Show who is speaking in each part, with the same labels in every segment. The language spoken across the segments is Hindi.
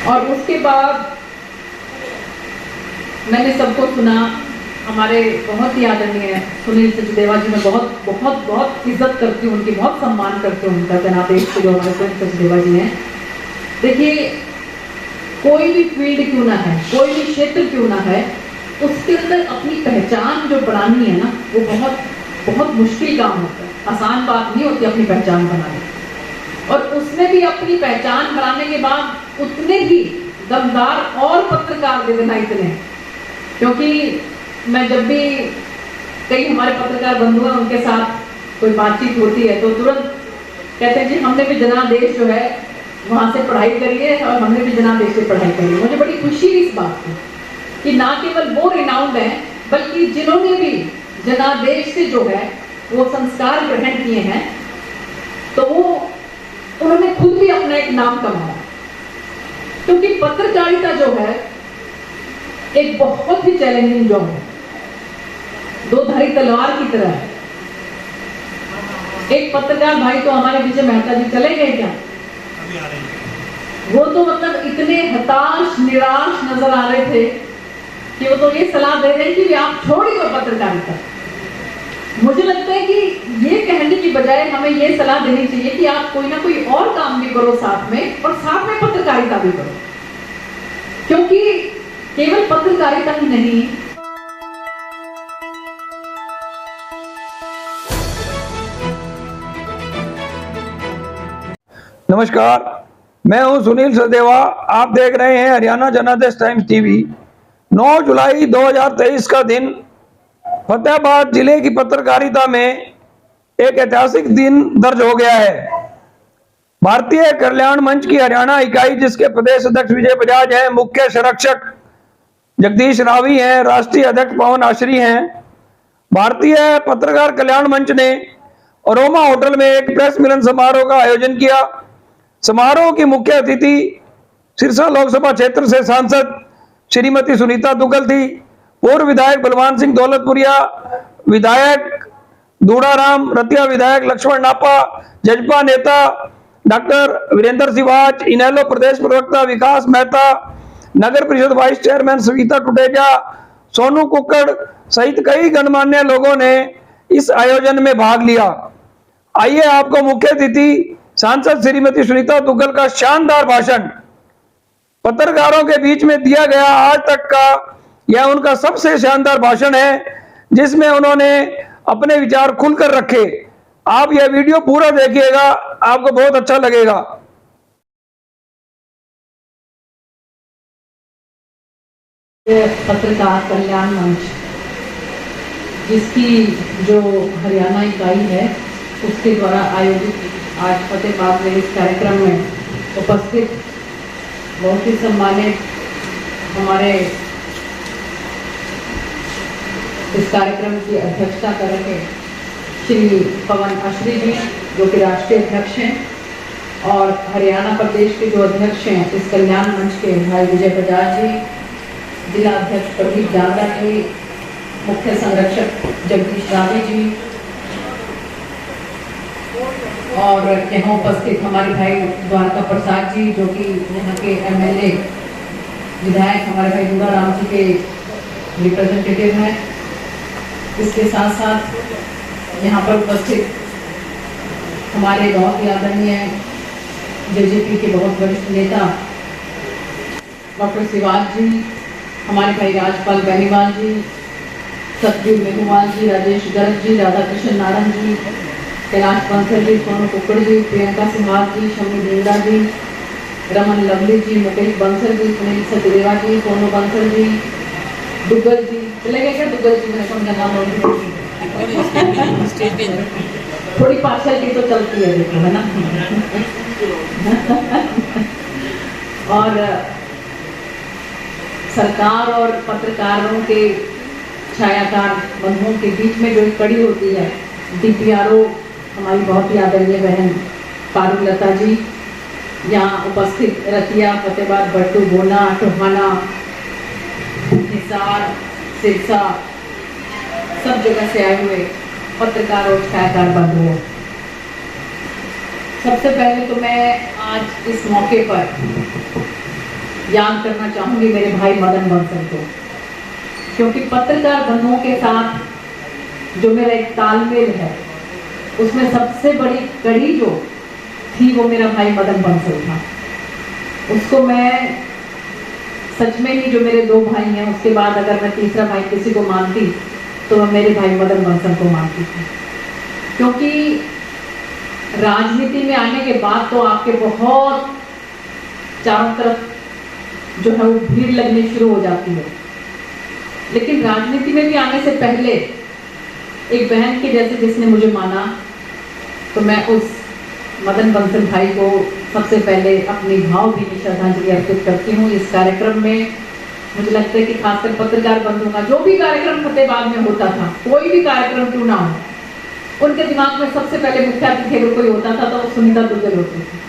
Speaker 1: और उसके बाद मैंने सबको सुना। हमारे बहुत ही आदरणीय सुनील सचदेवा जी, मैं बहुत बहुत बहुत इज्जत करती हूँ उनकी, बहुत सम्मान करती हूँ उनका, जनादेश के जो हमारे सुनील सचदेवा जी हैं। देखिए, कोई भी फील्ड क्यों ना है, कोई भी क्षेत्र क्यों ना है, उसके अंदर अपनी पहचान जो बनानी है ना, वो बहुत बहुत मुश्किल काम होता है, आसान बात नहीं होती अपनी पहचान बनानी। और उसमें भी अपनी पहचान बनाने के बाद उतने ही दमदार और पत्रकार दे देना इतने, क्योंकि मैं जब भी कई हमारे पत्रकार बंधु हैं उनके साथ कोई बातचीत होती है तो तुरंत कहते हैं जी हमने भी जनादेश जो है वहाँ से पढ़ाई करी है और हमने भी जनादेश से पढ़ाई करी है। मुझे बड़ी खुशी इस बात की कि ना केवल वो रिनाउंड हैं, बल्कि जिन्होंने भी जनादेश से जो है वो संस्कार ग्रहण किए हैं, तो वो उन्होंने खुद भी अपना एक नाम कमाया। क्योंकि पत्रकारिता जो है एक बहुत ही चैलेंजिंग जॉब है, दो धारी तलवार की तरह है। एक पत्रकार भाई तो हमारे विजय मेहता जी चले गए क्या, अभी आ रहे हैं। वो तो मतलब इतने हताश निराश नजर आ रहे थे कि वो तो ये सलाह दे रहे हैं कि आप छोड़िए पत्रकारिता। मुझे लगता है कि ये कहने की बजाय हमें ये सलाह देनी चाहिए कि आप कोई ना कोई और काम भी करो साथ में, और साथ में पत्रकारिता भी करो, क्योंकि केवल पत्रकारिता ही नहीं।
Speaker 2: नमस्कार, मैं हूं सुनील सचदेवा। आप देख रहे हैं हरियाणा जनादेश टाइम्स टीवी। 9 जुलाई 2023 का दिन फतेहाबाद जिले की पत्रकारिता में एक ऐतिहासिक दिन दर्ज हो गया है। भारतीय कल्याण मंच की हरियाणा इकाई, जिसके प्रदेश अध्यक्ष विजय बजाज हैं, मुख्य संरक्षक जगदीश रावी हैं, राष्ट्रीय अध्यक्ष पवन आश्री हैं, भारतीय पत्रकार कल्याण मंच ने अरोमा होटल में एक प्रेस मिलन समारोह का आयोजन किया। समारोह की मुख्य अतिथि सिरसा लोकसभा क्षेत्र से सांसद श्रीमती सुनीता दुग्गल थी। पूर्व विधायक बलवान सिंह दौलतपुरिया, विधायक दूड़ाराम, रतिया विधायक लक्ष्मण नापा, जजपा नेता डॉक्टर वीरेंद्र सिवाच, इनेलो प्रदेश प्रवक्ता विकास मेहता, नगर परिषद वाइस चेयरमैन सविता टुटेजा, सोनू कुक्कड़ सहित कई गणमान्य लोगों ने इस आयोजन में भाग लिया। आइए आपको मुख्य अतिथि सांसद श्रीमती सुनीता दुग्गल का शानदार भाषण पत्रकारों के बीच में दिया गया आज तक का यह उनका सबसे शानदार भाषण है, जिसमें उन्होंने अपने विचार खुलकर रखे। आप यह वीडियो पूरा देखिएगा, आपको बहुत अच्छा लगेगा।
Speaker 1: पत्रकार कल्याण मंच, जिसकी जो हरियाणा इकाई है, उसके द्वारा आयोजित आज फतेहाबाद में इस कार्यक्रम में उपस्थित बहुत ही सम्मानित हमारे इस कार्यक्रम की अध्यक्षता कर रहे श्री पवन आश्री जी, जो कि राष्ट्रीय अध्यक्ष हैं, और हरियाणा प्रदेश के जो अध्यक्ष हैं इस कल्याण मंच के भाई विजय बजाज जी, जिला अध्यक्ष प्रदीप जांगड़ा जी, मुख्य संरक्षक जगदीश रावी जी, और यहाँ उपस्थित हमारे भाई द्वारका प्रसाद जी, जो कि यहाँ के एमएलए विधायक हमारे भाई दूड़ाराम जी के रिप्रेजेंटेटिव हैं। इसके साथ साथ यहाँ पर उपस्थित हमारे बहुत ही आदरणीय जेजेपी के बहुत वरिष्ठ नेता डॉक्टर सिवाज जी, हमारे भाई राजपाल बेनीवाल जी, सतगुरु मेघवाल जी, राजेश गर्ग जी, राधा कृष्ण नारायण जी, कैलाश बंसल जी, सोनू कुक्कड़ जी, प्रियंका सिंहार जी, शम्मी ढींगरा जी, रमन लवली जी, मुकेश बंसल जी, सुनील सचदेवा जी, सोनू बंसल जी, दुग्गल जी, चले गए क्या दुग्गल जी, मेरे को उनका नाम थोड़ी पार्शलिटी तो चलती है, देखो है ना। और सरकार और पत्रकारों के छायाकार बंधुओं के बीच में जो कड़ी होती है, डीपीआरओ हमारी बहुत ही आदरणीय बहन पारुलता जी, यहाँ उपस्थित रतिया, फतेहाबाद, बट्टू, बोना, टोहाना, हिसार, सिरसा, सब जगह से आए हुए पत्रकार और छायाकार बंधुओं, सबसे पहले तो मैं आज इस मौके पर याद करना चाहूंगी मेरे भाई मदन बंसल को, क्योंकि पत्रकार बंधुओं के साथ जो मेरा एक तालमेल है उसमें सबसे बड़ी कड़ी जो थी वो मेरा भाई मदन बंसल था। उसको मैं सच में ही, जो मेरे दो भाई हैं उसके बाद अगर मैं तीसरा भाई किसी को मानती तो मैं मेरे भाई मदन बंसल को मानती थी, क्योंकि राजनीति में आने के बाद तो आपके बहुत चारों तरफ जो है वो भीड़ लगनी शुरू हो जाती है, लेकिन राजनीति में भी आने से पहले एक बहन के जैसे जिसने मुझे माना, तो मैं उस मदन बंसल भाई को सबसे पहले अपनी भावभीनी श्रद्धांजलि अर्पित करती हूँ। इस कार्यक्रम में मुझे लगता है कि खासकर पत्रकार बंधुओं का जो भी कार्यक्रम फतेहाबाद में होता था, कोई भी कार्यक्रम क्यों ना हो, उनके दिमाग में सबसे पहले मुख्य अतिथि अगर कोई होता था तो वो सुनीता दुग्गल होती थी,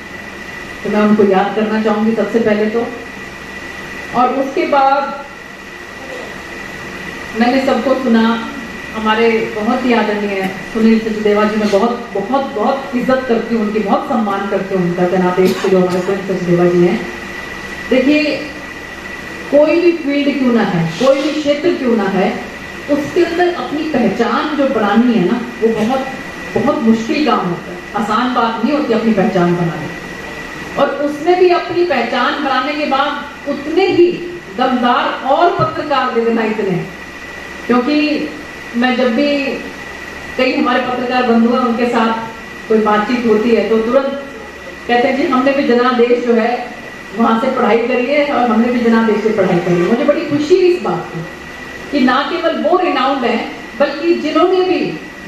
Speaker 1: तो मैं उनको याद करना चाहूंगी सबसे पहले तो। और उसके बाद मैंने सबको सुना, हमारे बहुत ही आदरणीय सुनील सचदेवा जी, मैं बहुत बहुत बहुत इज्जत करती हूँ उनकी, बहुत सम्मान करती हूँ उनका, जनादेश के जो हमारे सुनील सचदेवा जी हैं। देखिए, कोई भी फील्ड क्यों ना है, कोई भी क्षेत्र क्यों ना है, उसके अंदर अपनी पहचान जो बनानी है ना, वो बहुत बहुत मुश्किल काम होता है, आसान बात नहीं होती अपनी पहचान बनानी। और उसमें भी अपनी पहचान बनाने के बाद उतने ही दमदार और पत्रकार दे देना इतने, क्योंकि मैं जब भी कई हमारे पत्रकार बंधु हैं उनके साथ कोई बातचीत होती है तो तुरंत कहते हैं जी हमने भी जनादेश जो है वहां से पढ़ाई करी है और हमने भी जनादेश से पढ़ाई करी है। मुझे बड़ी खुशी है इस बात की कि ना केवल वो रिनाउंड है, बल्कि जिन्होंने भी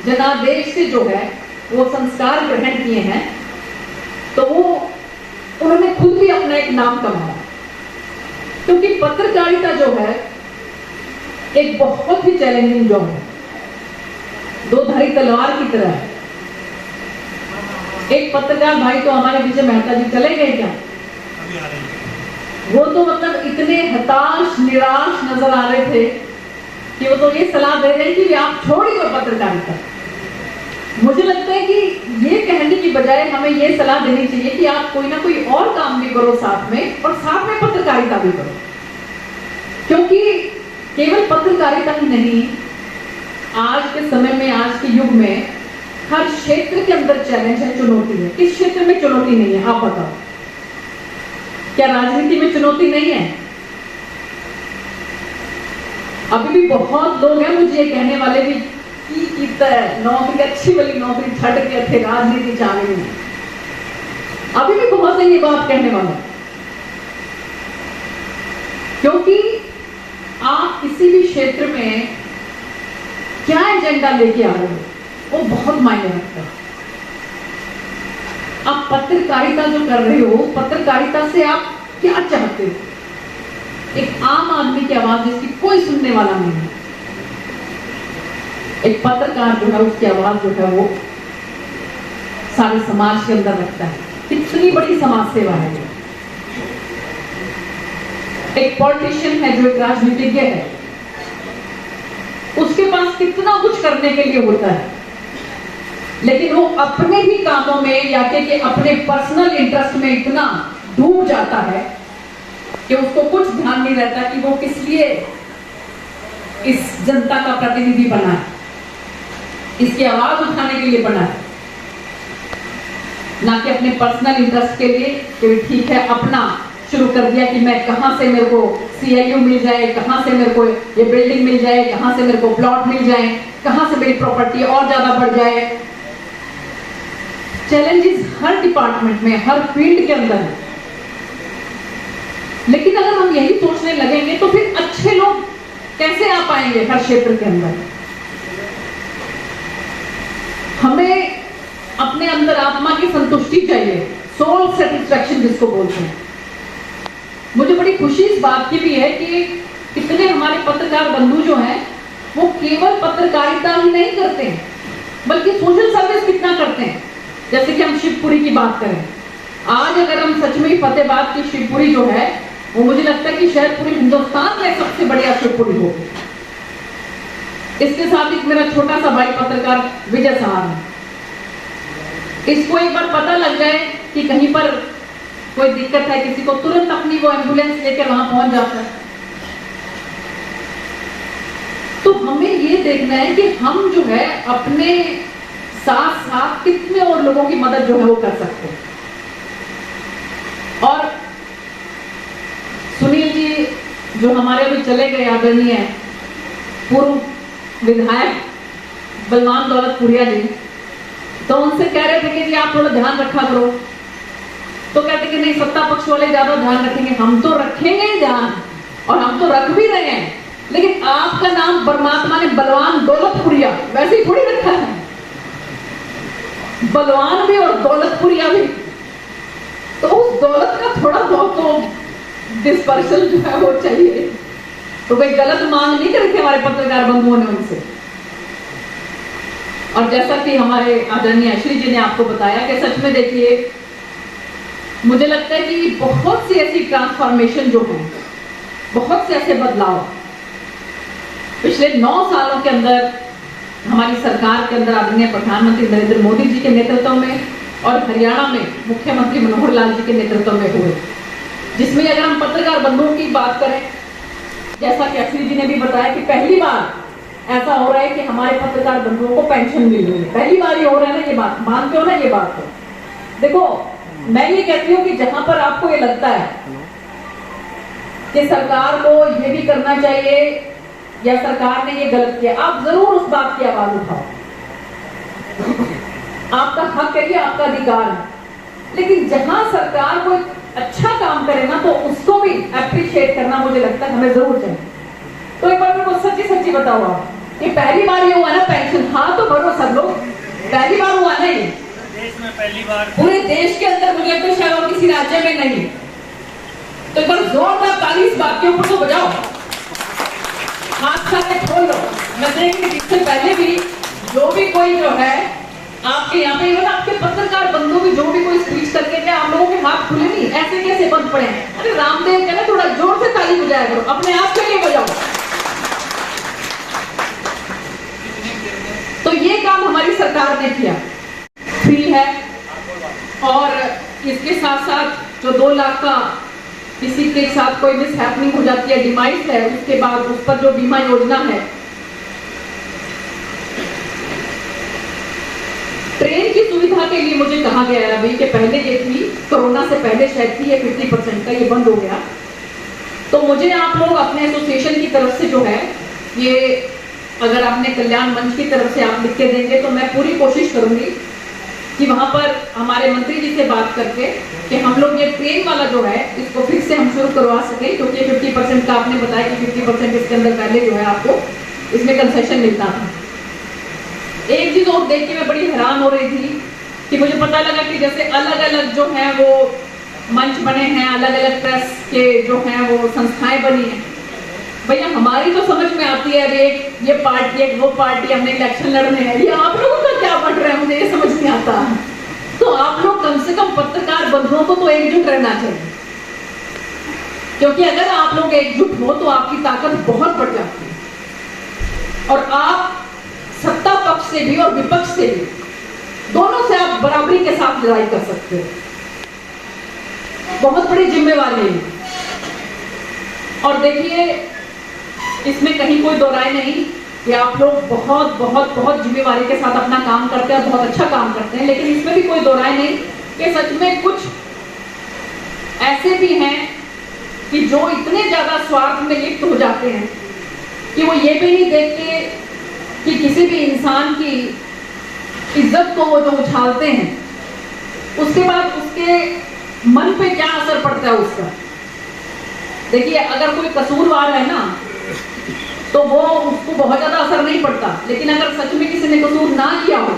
Speaker 1: जनादेश से जो है वो संस्कार ग्रहण किए हैं, तो वो उन्होंने खुद भी अपना एक नाम कमाया। क्योंकि पत्रकारिता जो है एक बहुत ही चैलेंजिंग जॉब है, दो धारी तलवार की तरह है। एक पत्रकार भाई तो हमारे विजय मेहता जी चले गए क्या, वो तो मतलब इतने हताश निराश नजर आ रहे थे कि वो तो ये सलाह दे रहे हैं कि आप छोड़िए पत्रकारिता। मुझे लगता है कि ये कहने की बजाय हमें ये सलाह देनी चाहिए कि आप कोई ना कोई और काम भी करो साथ में, और साथ में पत्रकारिता भी करो, क्योंकि केवल पत्रकारिता ही नहीं, आज के समय में, आज के युग में हर क्षेत्र के अंदर चैलेंज है, चुनौती है। किस क्षेत्र में चुनौती नहीं है, आप बताओ? क्या राजनीति में चुनौती नहीं है? अभी भी बहुत लोग हैं मुझे ये कहने वाले भी कि नौकरी अच्छी वाली नौकरी छट के थे, राजनीति चालू है। अभी भी बहुत से ये बात कहने वाले, क्योंकि आप किसी भी क्षेत्र में क्या एजेंडा लेके आ रहे हो वो बहुत मायने रखता है। आप पत्रकारिता जो कर रहे हो, पत्रकारिता से आप क्या चाहते हो? एक आम आदमी की आवाज जिसकी कोई सुनने वाला नहीं है, एक पत्रकार जो है उसकी आवाज जो है वो सारे समाज के अंदर रखता है। कितनी बड़ी समाज सेवा है ये। एक पॉलिटिशियन है जो एक राजनीतिज्ञ है, उसके पास कितना कुछ करने के लिए होता है, लेकिन वो अपने ही कामों में या कि अपने पर्सनल इंटरेस्ट में इतना डूब जाता है कि उसको कुछ ध्यान नहीं रहता कि वो किस लिए इस जनता का प्रतिनिधि बना है, इसकी आवाज उठाने के लिए बना है, ना कि अपने पर्सनल इंटरेस्ट के लिए कि ठीक है अपना शुरू कर दिया कि मैं कहां से मेरे को CIU मिल जाए, कहां से मेरे को ये बिल्डिंग मिल जाए, कहां से मेरे को प्लॉट मिल जाए, कहां से मेरी प्रॉपर्टी और ज्यादा बढ़ जाए। चैलेंजेस हर डिपार्टमेंट में, हर फील्ड के अंदर है, लेकिन अगर हम यही सोचने लगेंगे तो फिर अच्छे लोग कैसे आ पाएंगे हर क्षेत्र के अंदर? हमें अपने अंदर आत्मा की संतुष्टि चाहिए, सोल सेटिस्फैक्शन जिसको बोलते हैं। मुझे बड़ी खुशी इस बात की भी है कि कितने हमारे पत्रकार बंधु जो हैं वो केवल पत्रकारिता ही नहीं करते हैं, बल्कि सोशल सर्विस कितना करते हैं। जैसे कि हम शिवपुरी की बात करें, आज अगर हम सच में फतेहाबाद की शिवपुरी जो है वो मुझे लगता है कि शायद पूरे हिंदुस्तान में सबसे बढ़िया शिवपुरी होगी। इसके साथ एक मेरा छोटा सा भाई पत्रकार विजय साहब है, इसको एक बार पता लग जाए कि कहीं पर कोई दिक्कत है किसी को, तुरंत अपनी वो एम्बुलेंस लेकर वहां पहुंच जाता है। तो हमें ये देखना है कि हम जो है अपने साथ साथ कितने और लोगों की मदद जो है वो कर सकते हैं। और सुनील जी जो हमारे अभी चले गए आदरणीय पूर्व विधायक बलवान दौलतपुरिया जी, तो उनसे कह रहे थे कि जी आप थोड़ा ध्यान रखा करो, तो कहते कि नहीं सत्ता पक्ष वाले ज्यादा ध्यान रखेंगे। हम तो रखेंगे ही ध्यान, और हम तो रख भी रहे हैं, लेकिन आपका नाम परमात्मा ने बलवान दौलतपुरिया वैसे ही थोड़ी रखा है, बलवान भी और दौलतपुरिया भी, तो उस दौलत का थोड़ा बहुत तो डिस्पर्शन जो है वो चाहिए। तो कोई गलत मांग नहीं करते हमारे पत्रकार बंधुओं ने उनसे। और जैसा कि हमारे आदरणीय श्री जी ने आपको बताया कि सच में देखिए मुझे लगता है कि बहुत सी ऐसी ट्रांसफॉर्मेशन जो है, बहुत से ऐसे बदलाव पिछले 9 सालों के अंदर हमारी सरकार के अंदर आदरणीय प्रधानमंत्री नरेंद्र मोदी जी के नेतृत्व में और हरियाणा में मुख्यमंत्री मनोहर लाल जी के नेतृत्व में हुए, जिसमें अगर हम पत्रकार बंधुओं की बात करें, जैसा कि अक्षरी जी ने भी बताया कि पहली बार ऐसा हो रहा है कि हमारे पत्रकार बंधुओं को पेंशन मिल रही है। पहली बार ये हो रहा है ना, ये बात मानते हो ना, ये बात है। देखो मैं ये कहती हूँ कि जहां पर आपको ये लगता है कि सरकार को ये भी करना चाहिए या सरकार ने ये गलत किया, आप जरूर उस बात की आवाज उठाओ, आपका हक है, आपका अधिकार है। लेकिन जहां सरकार कोई अच्छा काम करे ना, तो उसको भी अप्रिशिएट करना मुझे लगता है हमें जरूर चाहिए। तो एक बार मेरे को सच्ची सच्ची बताओ आप, ये पहली बार ये हुआ ना पेंशन? हाँ तो भरो सब लोग, पहली बार हुआ ना ये
Speaker 3: देश में, पहली बार
Speaker 1: पूरे देश के अंदर, मुझे लगता है शायद और किसी राज्य में नहीं। तो एक बार जोरदार ताली इस बात के ऊपर तो बजाओ, हाथ साथ खोल लो। मैं देखिए इससे पहले भी जो भी कोई जो है आपके यहाँ पे, इवन आपके पत्रकार बंधु भी जो भी कोई स्पीच करके गया, आप लोगों के हाथ खुले नहीं, ऐसे कैसे बंद पड़े हैं? अरे रामदेव कहना थोड़ा जोर से ताली बजाया करो, अपने आप के लिए बजाओ। तो ये काम हमारी सरकार ने किया, फ्री है। और इसके साथ साथ जो 2 लाख का किसी के साथ कोई मिस हैपनिंग हो जाती है, डिमाइस है, उसके बाद उस पर जो बीमा योजना है, ट्रेन की सुविधा के लिए मुझे कहा गया है अभी कि पहले ये थी, कोरोना से पहले शायद थी, ये 50% का, ये बंद हो गया। तो मुझे आप लोग अपने एसोसिएशन की तरफ से जो है, ये अगर आपने कल्याण मंच की तरफ से आप लिख के देंगे तो मैं पूरी कोशिश करूंगी कि वहां पर हमारे मंत्री जी से बात करके कि हम लोग ये ट्रेन वाला जो है इसको फिर से हम शुरू करवा सके, क्योंकि 50% का आपने बताया कि 50% इसके अंदर पहले जो है आपको इसमें कंसेशन मिलता था। एक चीज और देख के मैं बड़ी हैरान हो रही थी कि मुझे पता लगा कि जैसे अलग अलग जो है वो मंच बने हैं, अलग अलग प्रेस के जो हैं वो संस्थाएं बनी हैं। भैया हमारी तो समझ में आती है, अरे एक ये पार्टी एक वो पार्टी, हमने इलेक्शन लड़ने हैं, ये आप लोगों का क्या बट रहा है मुझे ये समझ नहीं आता। तो आप लोग कम से कम पत्रकार बंधुओं को तो एकजुट रहना चाहिए, क्योंकि अगर आप लोग एकजुट हो तो आपकी ताकत बहुत बढ़ जाती है, और आप सत्ता पक्ष से भी और विपक्ष से भी, दोनों से आप बराबरी के साथ लड़ाई कर सकते हो। बहुत बड़ी जिम्मेवारी है। और देखिए इसमें कहीं कोई दो राय नहीं कि आप लोग बहुत बहुत बहुत जिम्मेवारी के साथ अपना काम करते हैं, बहुत अच्छा काम करते हैं, लेकिन इसमें भी कोई दो राय नहीं कि सच में कुछ ऐसे भी हैं कि जो इतने ज्यादा स्वार्थ में लिप्त हो जाते हैं कि वो ये भी नहीं देखते कि किसी भी इंसान की इज्जत को वो जो उछालते हैं उसके बाद उसके मन पे क्या असर पड़ता है उसका। देखिए अगर कोई कसूरवार है ना तो वो उसको बहुत ज्यादा असर नहीं पड़ता, लेकिन अगर सच में किसी ने कसूर ना किया हो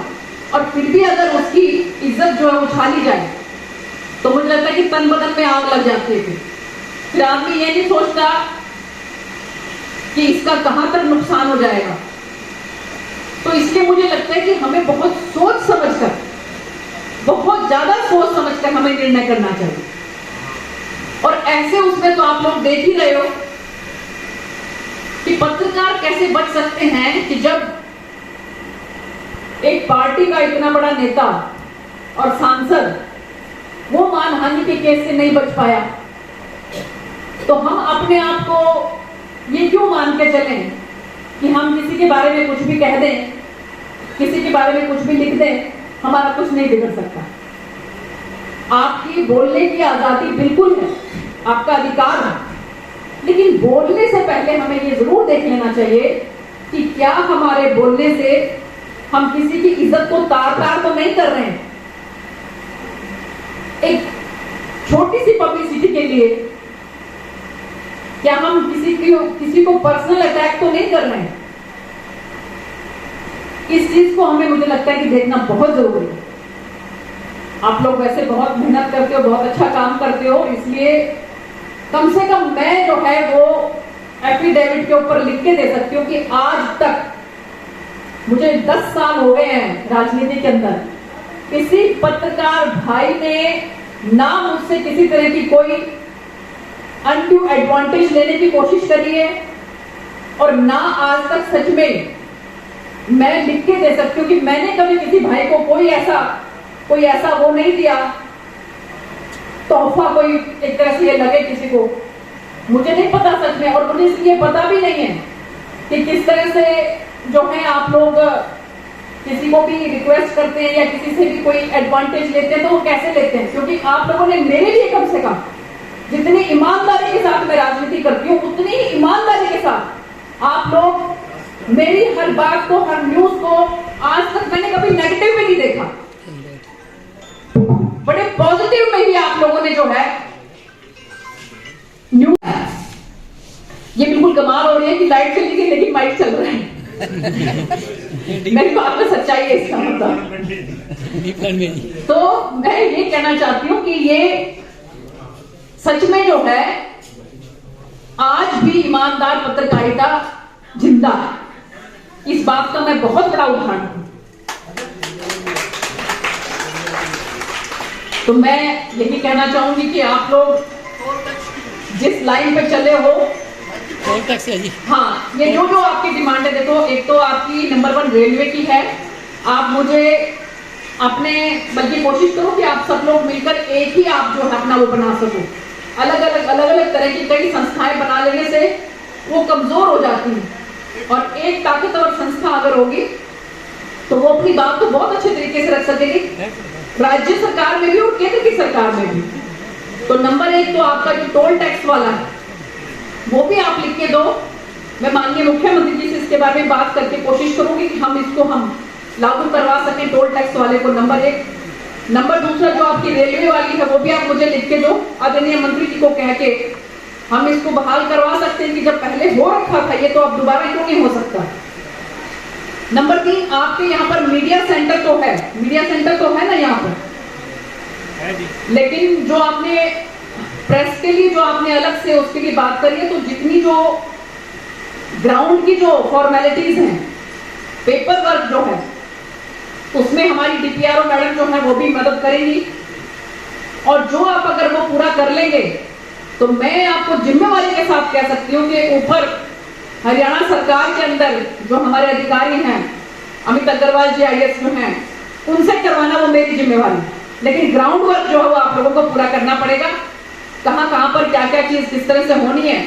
Speaker 1: और फिर भी अगर उसकी इज्जत जो है उछाली जाए तो मुझे लगता है कि तन बदन में आग लग जाती है। फिर आदमी ये नहीं सोचता कि इसका कहां तक नुकसान हो जाएगा। तो इसलिए मुझे लगता है कि हमें बहुत सोच समझकर, बहुत ज्यादा सोच समझकर हमें निर्णय करना चाहिए। और ऐसे उसमें तो आप लोग देख ही रहे हो कि पत्रकार कैसे बच सकते हैं कि जब एक पार्टी का इतना बड़ा नेता और सांसद वो मानहानि के केस से नहीं बच पाया, तो हम अपने आप को ये क्यों मान के चलें कि हम किसी के बारे में कुछ भी कह दें, किसी के बारे में कुछ भी लिख दें, हमारा कुछ नहीं बिगड़ सकता। आपकी बोलने की आजादी बिल्कुल है, आपका अधिकार है, लेकिन बोलने से पहले हमें ये जरूर देख लेना चाहिए कि क्या हमारे बोलने से हम किसी की इज्जत को तार-तार तो नहीं कर रहे हैं। एक छोटी सी पब्लिसिटी के लिए क्या हम किसी को पर्सनल अटैक तो नहीं कर रहे हैं। इस चीज को हमें, मुझे लगता है कि देखना बहुत जरूरी है। आप लोग वैसे बहुत मेहनत करते हो, बहुत अच्छा काम करते हो, इसलिए कम से कम मैं जो है वो एफिडेविट के ऊपर लिख के दे सकती हूँ कि आज तक मुझे 10 साल हो गए हैं राजनीति के अंदर, किसी पत्रकार भाई ने ना मुझसे किसी तरह की कोई अनड्यू एडवांटेज लेने की कोशिश करी है, और ना आज तक सच में मैं लिख के दे सकती हूँ कि मैंने कभी किसी भाई को कोई ऐसा वो नहीं दिया, तोहफा कोई एक तरह से ये लगे किसी को। मुझे नहीं पता सच में, और मुझे इसलिए पता भी नहीं है कि किस तरह से जो है आप लोग किसी को भी रिक्वेस्ट करते हैं या किसी से भी कोई एडवांटेज लेते हैं, तो वो कैसे लेते हैं। क्योंकि आप लोगों ने मेरे लिए कम से कम जितनी ईमानदारी के साथ मैं राजनीति करती हूँ, उतनी ही ईमानदारी के साथ आप लोग मेरी हर बात को, हर न्यूज को, आज तक मैंने कभी नेगेटिव में नहीं देखा, बड़े पॉजिटिव में ही आप लोगों ने जो है न्यूज। ये बिल्कुल कमाल हो रही है कि लाइट चली गई लेकिन माइक चल रहा है। मेरी बात में सच्चाई है इसका मतलब। तो मैं ये कहना चाहती हूँ कि ये सच में जो है आज भी ईमानदार पत्रकारिता जिंदा है। इस बात का मैं बहुत बड़ा उदाहरण हूं। तो मैं यही कहना चाहूंगी कि आप लोग जिस लाइन पे चले हो, हाँ, ये जो आपकी डिमांड है, देखो एक तो आपकी नंबर 1 रेलवे की है। आप मुझे अपने, बल्कि कोशिश करो कि आप सब लोग मिलकर एक ही आप जो है अपना वो बना सको। अलग अलग तरह की कई संस्थाएं बना लेने से वो कमजोर हो जाती है, और एक ताकतवर संस्था अगर होगी तो वो अपनी बात को बहुत अच्छे तरीके से रख सकेगी, राज्य सरकार में भी और केंद्र की सरकार में भी। तो नंबर 1 तो आपका जो टोल टैक्स वाला है वो भी आप लिख के दो। मैं माननीय मुख्यमंत्री जी से इसके बारे में बात करके कोशिश करूंगी कि हम इसको लागू करवा सकें, टोल टैक्स वाले को, नंबर 1। नंबर 2 जो आपकी रेलवे वाली है वो भी आप मुझे लिख के दो। आदरणीय मंत्री जी को कह के हम इसको बहाल करवा सकते हैं कि जब पहले हो रखा था ये, तो अब दोबारा क्यों नहीं हो सकता। नंबर 3, आपके यहाँ पर मीडिया सेंटर तो है, मीडिया सेंटर तो है ना यहाँ पर, लेकिन जो आपने प्रेस के लिए जो आपने अलग से उसके लिए बात करी है, तो जितनी जो ग्राउंड की जो फॉर्मेलिटीज हैं, पेपर वर्क जो है, उसमें हमारी डीपीआरओ मैडम जो है वो भी मदद करेंगी। और जो आप अगर वो पूरा कर लेंगे तो मैं आपको जिम्मेवारी के साथ कह सकती हूँ कि ऊपर हरियाणा सरकार के अंदर जो हमारे अधिकारी हैं, अमित अग्रवाल जी IAS जो हैं, उनसे करवाना वो मेरी जिम्मेवारी, लेकिन ग्राउंड वर्क जो है वो आप लोगों को पूरा करना पड़ेगा। कहाँ पर क्या क्या चीज किस तरह से होनी है,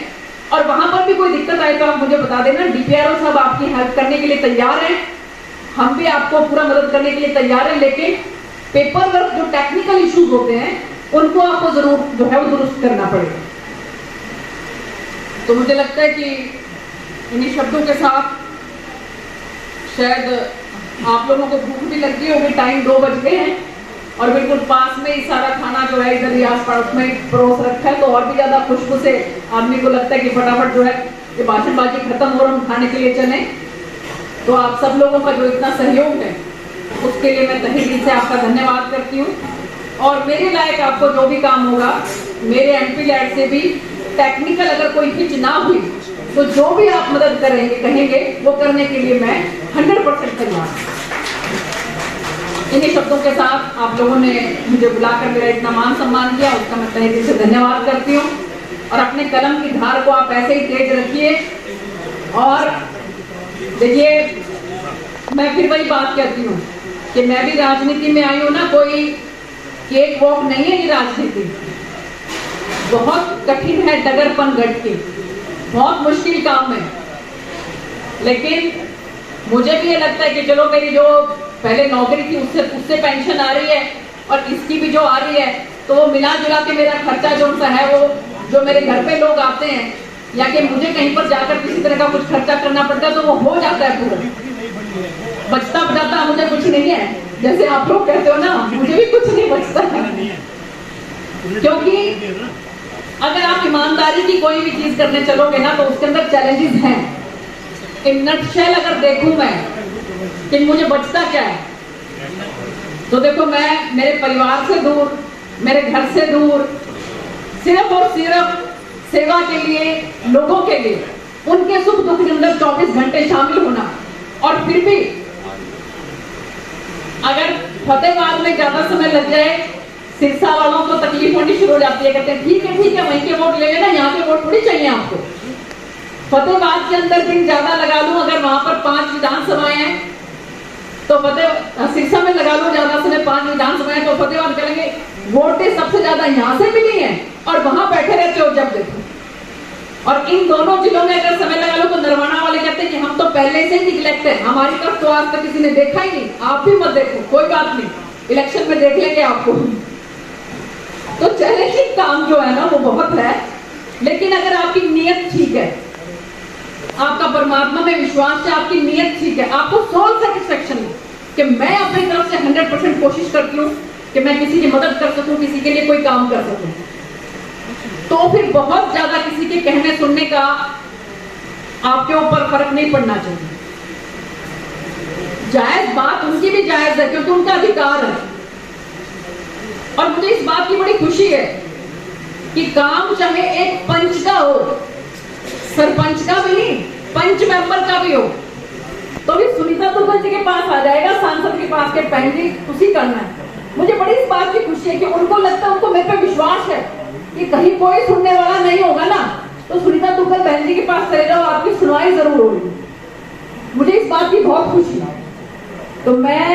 Speaker 1: और वहां पर भी कोई दिक्कत आए तो आप मुझे बता देना। डीपीआरओ सब आपकी हेल्प करने के लिए तैयार हैं, हम भी आपको पूरा मदद करने के लिए तैयार हैं, लेकिन पेपर वर्क जो टेक्निकल इश्यूज होते हैं उनको आपको जरूर जो है वो दुरुस्त करना पड़ेगा। तो मुझे लगता है कि इन्हीं शब्दों के साथ शायद आप लोगों को भूख भी लगी होगी, टाइम 2 बज गए हैं, और बिल्कुल पास में ही सारा खाना जो है इधर ही आस पड़ोस में परोस रखा है, तो और भी ज्यादा खुशबू से आदमी को लगता है कि फटाफट जो है ये भाषणबाजी खत्म हो और हम खाने के लिए चलें। तो आप सब लोगों का जो इतना सहयोग है उसके लिए मैं तहे दिल से आपका धन्यवाद करती हूँ। और मेरे लायक आपको जो भी काम होगा, मेरे MP लैड से भी टेक्निकल अगर कोई हिच ना हुई तो जो भी आप मदद करेंगे कहेंगे वो करने के लिए मैं 100% तैयार हूँ। इन्हीं शब्दों के साथ आप लोगों ने मुझे बुलाकर मेरा इतना मान सम्मान किया, उसका मैं तहे दिल से धन्यवाद करती हूँ। और अपने कलम की धार को आप ऐसे ही तेज रखिए। और देखिए, मैं फिर वही बात कहती हूँ कि मैं भी राजनीति में आई हूँ ना, कोई केक वॉक नहीं है ये राजनीति, बहुत कठिन है डगरपन गढ़ के, बहुत मुश्किल काम है। लेकिन मुझे भी ये लगता है कि चलो मेरी जो पहले नौकरी थी उससे पेंशन आ रही है और इसकी भी जो आ रही है, तो वो मिला जुला के मेरा खर्चा जो सा है, वो जो मेरे घर पे लोग आते हैं या कि मुझे कहीं पर जाकर किसी तरह का कुछ खर्चा करना पड़ता है, तो वो हो जाता है पूरा, बचता बचाता मुझे कुछ नहीं है। जैसे आप लोग कहते हो ना, मुझे भी कुछ नहीं बचता है, क्योंकि अगर आप ईमानदारी की कोई भी चीज करने चलोगे ना, तो उसके अंदर चैलेंजेस हैं। इन नटशेल अगर देखूं मैं कि मुझे बचता क्या है, तो देखो मैं मेरे परिवार से दूर, मेरे घर से दूर, सिर्फ और सिर्फ सेवा के लिए, लोगों के लिए, उनके सुख दुख के अंदर 24 घंटे शामिल होना। और फिर भी अगर फतेहाबाद में ज्यादा समय लग जाए, सिरसा वालों को तकलीफ होनी शुरू हो जाती है, कहते हैं ठीक है वहीं के वोट ले लेना, यहाँ के वोट थोड़ी चाहिए आपको। फतेहाबाद के अंदर दिन ज्यादा लगा लूं, अगर वहां पर 5 विधानसभाएं हैं तो सिरसा में लगा लूं ज्यादा समय, 5 विधानसभाएं, तो फतेहाबाद करेंगे वोटें सबसे ज्यादा यहाँ से मिली हैं और वहां बैठे रहते हो जब देखो। और इन दोनों जिलों में अगर समय लगा लो तो नरवाना वाले कहते हैं कि हम तो पहले से ही निगलेक्ट है, हमारी तरफ तो आज तक किसी ने देखा ही नहीं। आप भी मत देखो, कोई बात नहीं, इलेक्शन में देख लेंगे आपको। तो चैलेंजिंग काम जो है ना वो बहुत है, लेकिन अगर आपकी नीयत ठीक है, आपका परमात्मा में विश्वास है, आपकी नीयत ठीक है, आपको सोल सेटिस्फेक्शन है कि मैं अपनी तरफ से 100% कोशिश करती हूँ कि मैं किसी की मदद कर सकूं, किसी के लिए कोई काम कर सकूं, तो फिर बहुत ज्यादा किसी के कहने सुनने का आपके ऊपर फर्क नहीं पड़ना चाहिए। जायज बात उनकी भी जायज है, क्योंकि उनका अधिकार है। और मुझे इस बात की बड़ी खुशी है कि काम चाहे एक पंच का हो, सरपंच का भी नहीं, पंच मेंबर का भी हो, तो भी सुनीता दुग्गल जी के पास आ जाएगा, सांसद के पास के बहन जी उसी करना है। मुझे बड़ी इस बात की खुशी है कि उनको लगता है, उनको मेरे पे विश्वास है कि कहीं कोई सुनने वाला नहीं होगा ना, तो सुनीता दुग्गल बहन जी के पास चले जाओ, आपकी सुनवाई जरूर होगी। मुझे इस बात की बहुत खुशी है। तो मैं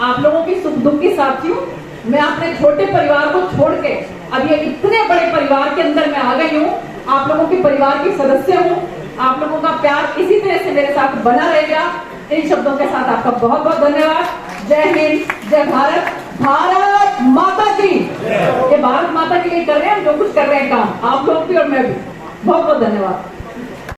Speaker 1: आप लोगों की सुख दुख की साथी हूँ। मैं अपने छोटे परिवार को छोड़ के अब ये इतने बड़े परिवार के अंदर मैं आ गई हूँ, आप लोगों के परिवार की सदस्य हूँ। आप लोगों का प्यार इसी तरह से मेरे साथ बना रहेगा। इन शब्दों के साथ आपका बहुत बहुत धन्यवाद। जय हिंद, जय भारत, भारत माता की। ये भारत माता के लिए कर रहे हैं हम जो कुछ कर रहे हैं काम, आप लोग भी और मैं भी। बहुत बहुत धन्यवाद।